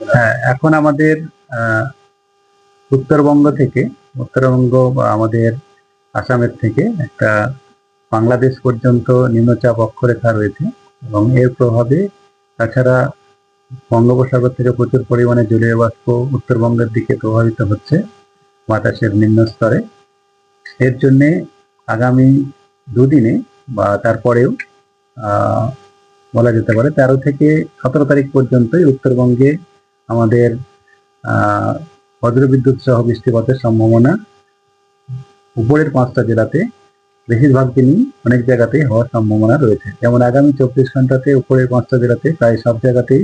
হ্যাঁ, এখন আমাদের আহ, উত্তরবঙ্গ বা আমাদের আসামের থেকে একটা বাংলাদেশ পর্যন্ত নিম্নচাপ অক্ষরেখা রয়েছে এবং এর প্রভাবে তাছাড়া বঙ্গোপসাগর থেকে প্রচুর পরিমাণে জলীয় বাষ্প উত্তরবঙ্গের দিকে প্রভাবিত হচ্ছে বাতাসের নিম্ন স্তরে। এর জন্য আগামী দুদিনে বা তারপরেও আহ, বলা যেতে পারে 13 থেকে 17 তারিখ পর্যন্তই উত্তরবঙ্গে আমাদের আহ, বজ্রবিদ্যুৎ সহ বৃষ্টিপাতের সম্ভাবনা উপরের 5টা জেলাতে বেশিরভাগ দিনই অনেক জায়গাতেই হওয়ার সম্ভাবনা রয়েছে। যেমন আগামী 24 ঘন্টাতে উপরের 5টা জেলাতে প্রায় সব জায়গাতেই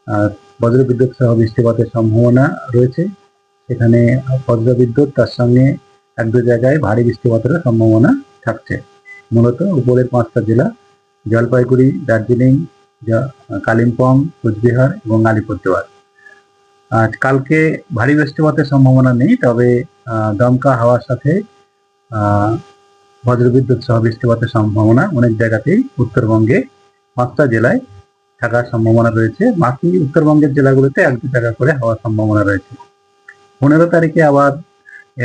আহ, বজ্রবিদ্যুৎ সহ বৃষ্টিপাতের সম্ভাবনা রয়েছে। সেখানে বজ্রবিদ্যুৎ তার সঙ্গে 1-2 জায়গায় ভারী বৃষ্টিপাতের সম্ভাবনা থাকছে। মূলত উপরের 5টা জেলা জলপাইগুড়ি, দার্জিলিং, কালিম্পং, কোচবিহার এবং আলিপুরদুয়ার। আজ কালকে ভারী বৃষ্টিপাতের সম্ভাবনা নেই, তবে দমকা হাওয়ার সাথে বজ্রবিদ্যুৎ সহ বৃষ্টিপাতের সম্ভাবনা অনেক জায়গাতেই উত্তরবঙ্গে 5টা জেলায় থাকার সম্ভাবনা রয়েছে। বাকি উত্তরবঙ্গের জেলাগুলোতে 1-2 জায়গা করে হওয়ার সম্ভাবনা রয়েছে। 15 তারিখে আবার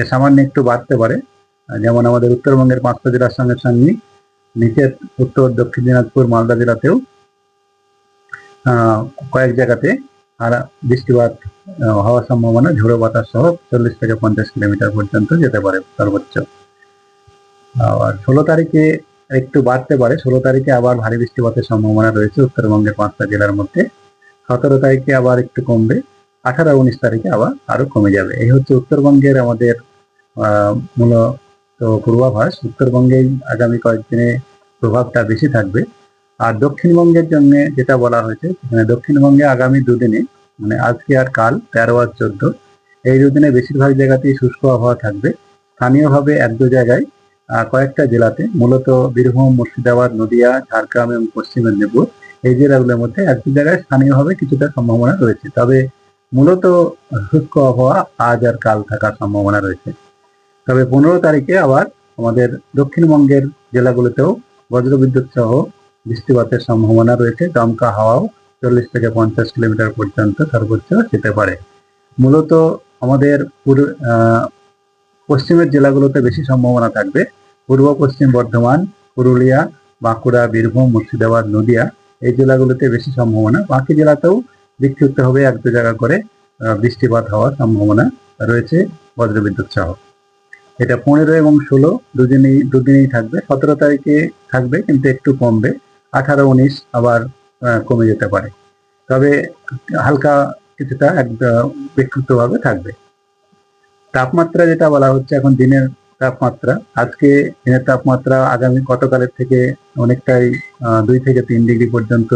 সামান্য একটু বাড়তে পারে। যেমন আমাদের উত্তরবঙ্গের 5টা জেলার সঙ্গে সঙ্গে নিচের উত্তর দক্ষিণ দিনাজপুর, মালদা জেলাতেও কয়েক জায়গাতে আর বৃষ্টিপাত হওয়ার সম্ভাবনা, ঝোড়ো বাতাস সহ 40 থেকে 50 কিলোমিটার পর্যন্ত যেতে পারে সর্বোচ্চ। আর 16 তারিখে একটু বাড়তে পারে। 16 তারিখে আবার ভারী বৃষ্টিপাতের সম্ভাবনা রয়েছে উত্তরবঙ্গের 5টা জেলার মধ্যে। 17 তারিখে আবার একটু কমবে। 18-19 তারিখে আবার আরো কমে যাবে। এই হচ্ছে উত্তরবঙ্গের আমাদের মূলত পূর্বাভাস। উত্তরবঙ্গেই আগামী কয়েকদিনে প্রভাবটা বেশি থাকবে। আর দক্ষিণবঙ্গের জন্য যেটা বলা হয়েছে, সেখানে দক্ষিণবঙ্গে আগামী দুদিনে, মানে আজকে আর কাল 13 আর 14, এই দুদিনে বেশিরভাগ জায়গাতেই শুষ্ক আবহাওয়া থাকবে। স্থানীয়ভাবে 1-2 জায়গায় কয়েকটা জেলাতে, মূলত বীরভূম, মুর্শিদাবাদ, নদিয়া, ঝাড়গ্রাম এবং পশ্চিম মেদিনীপুর, এই জেলাগুলোর মধ্যে 1-2 জায়গায় স্থানীয়ভাবে কিছুটা সম্ভাবনা রয়েছে। তবে মূলত শুষ্ক আবহাওয়া আজ আর কাল থাকার সম্ভাবনা রয়েছে। তবে 15 তারিখে আবার আমাদের দক্ষিণবঙ্গের জেলাগুলোতেও বজ্রবিদ্যুৎ সহ বৃষ্টিপাতের সম্ভাবনা রয়েছে। দমকা হাওয়াও 40 থেকে 50 কিলোমিটার পর্যন্ত সর্বোচ্চ যেতে পারে। মূলত আমাদের পশ্চিমের জেলাগুলোতে বেশি সম্ভাবনা থাকবে। পূর্ব পশ্চিম বর্ধমান, পুরুলিয়া, বাঁকুড়া, বীরভূম, মুর্শিদাবাদ, নদিয়া, এই জেলাগুলোতে বেশি সম্ভাবনা। বাকি জেলাতেও বিক্ষিপ্তভাবে 1-2 জায়গা করে বৃষ্টিপাত হওয়ার সম্ভাবনা রয়েছে বজ্রবিদ্যুৎ সহ। এটা 15 এবং 16 দুদিনেই থাকবে। 17 তারিখে থাকবে কিন্তু একটু কমবে। 18-19 আবার কমে যেতে পারে। তবে হালকা কিছুটা বিক্ষিপ্তভাবে থাকবে। তাপমাত্রা যেটা বলা হচ্ছে এখন, দিনের তাপমাত্রা, আজকে দিনের তাপমাত্রা আগামী গতকালের থেকে অনেকটাই 2 থেকে 3 ডিগ্রি পর্যন্ত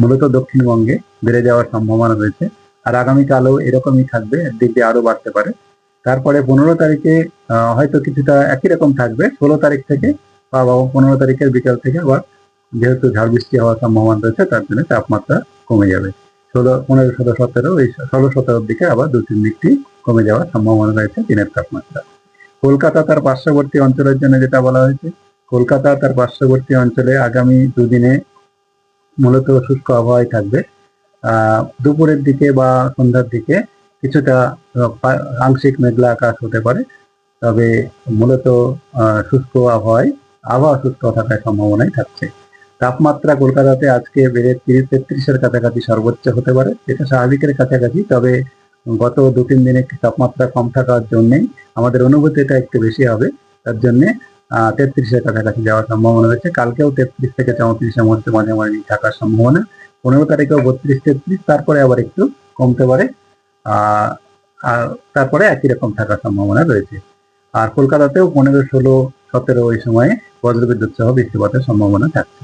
মূলত দক্ষিণবঙ্গে বেড়ে যাওয়ার সম্ভাবনা রয়েছে। আর আগামীকালও এরকমই থাকবে, ডিগ্রি আরো বাড়তে পারে। তারপরে 15 তারিখে হয়তো কিছুটা একই রকম থাকবে। 16 তারিখ থেকে বা 15 তারিখের বিকাল থেকে আবার যেহেতু ঝড় বৃষ্টি হওয়ার সম্ভাবনা রয়েছে, তার জন্য তাপমাত্রা কমে যাবে। 16, 15, 16, 17, এই 16-17 দিকে আবার 2-3 ডিগ্রি কমে যাওয়ার সম্ভাবনা রয়েছে দিনের তাপমাত্রা। কলকাতা তার পার্শ্ববর্তী অঞ্চলের জন্য যেটা বলা হয়েছে, কলকাতা তার পার্শ্ববর্তী অঞ্চলে আগামী দুদিনে মূলত শুষ্ক আবহাওয়ায় থাকবে। দুপুরের দিকে বা সন্ধ্যার দিকে কিছুটা আংশিক মেঘলা আকাশ হতে পারে। তবে মূলত শুষ্ক আবহাওয়া শুষ্ক থাকার সম্ভাবনাই থাকছে। তাপমাত্রা কলকাতাতে আজকে বেড়ে 30-33-এর কাছাকাছি সর্বোচ্চ হতে পারে, এটা স্বাভাবিকের কাছাকাছি। তবে গত 2-3 দিনে তাপমাত্রা কম থাকার জন্যেই আমাদের অনুভূতিটা একটু বেশি হবে। তার জন্যে 33-এর কাছাকাছি যাওয়ার সম্ভাবনা রয়েছে। কালকেও 33 থেকে 34-এর মধ্যে মাঝামাঝি থাকার সম্ভাবনা। 15 তারিখেও 32-33, তারপরে আবার একটু কমতে পারে। আর তারপরে একই রকম থাকার সম্ভাবনা রয়েছে। আর কলকাতাতেও 15, 16, 17 ওই সময়ে বজ্রবিদ্যুৎ সহ বৃষ্টিপাতের সম্ভাবনা থাকছে।